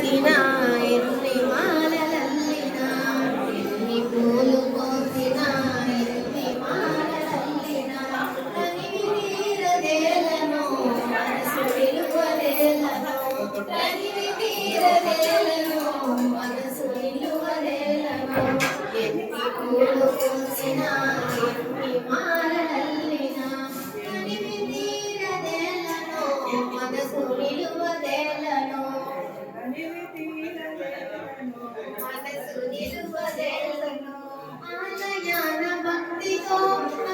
కోసిన ఎన్ని మాలలల్లిన ఎన్ని పూలు కోసిన ఎన్ని మాలలల్లిన తనివి తీరదేలను మనసు విలువలేలను తనివి తీరదేలను మనసు విలువలేలను ఎన్ని పూలు కోసిన ఎన్ని మాలలల్లిన తనివి తీరదేలను మనసు విలువలేలను మనసు నిలువదేలను ఆలయాన భక్తితో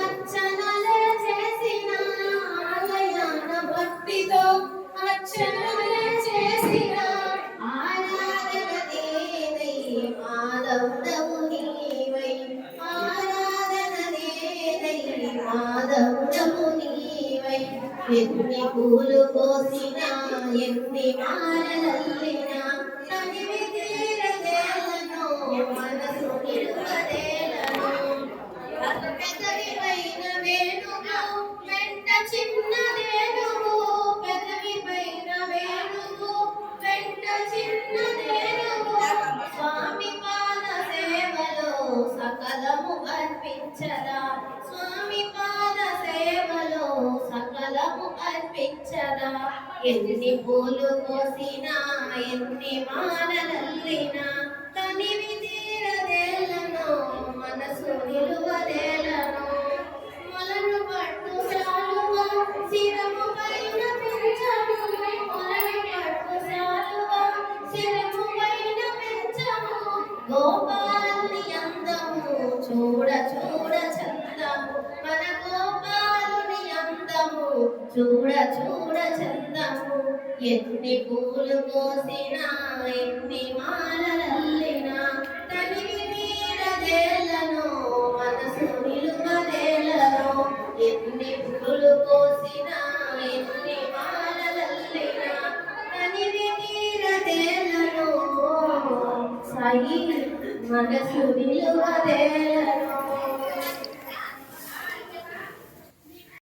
అర్చనలు చేసిన ఆలయాన భక్తితో అర్చనలు చేసిన ఆరాధన దేవై మాధవుడవు నీవై ఆరాధన దేవై మాధవుడవు నీవై ఎన్ని పూలు కోసిన ఎన్ని మాలలల్లినా తనివి తీరదేలను మనసు నిలువదేలను పెదవి పైన వేణువు వెంట చిన్నదేనువు పెదవి పైన వేణువు వెంట చిన్నదేనువు స్వామి పాద సేవలో సకలము అర్పించదా స్వామి పాద సేవలో సకలము అర్పించదా ఎన్ని పూలు కోసినా ఎన్ని మాలలల్లినా తనివి తీరదేలను మనసు నిలువదేలను మొలను పట్టు శాలువా శిరము పైన పెంచము మొలను పట్టు శాలువా శిరము పైన పెంచము గోపాలుని అందము చూడ చూడ చందము మన గోపాలుని అందము చూడ చూడ చందము ఎన్ని పూలు కోసినా ఎన్ని మాలలల్లినా తనివి తీరదేలను మనసు నిలువదేలను ఎన్ని పూలు కోసినా ఎన్ని మాలలల్లినా తనివి తీరదేలను సాయి మనసు నిలువదేలను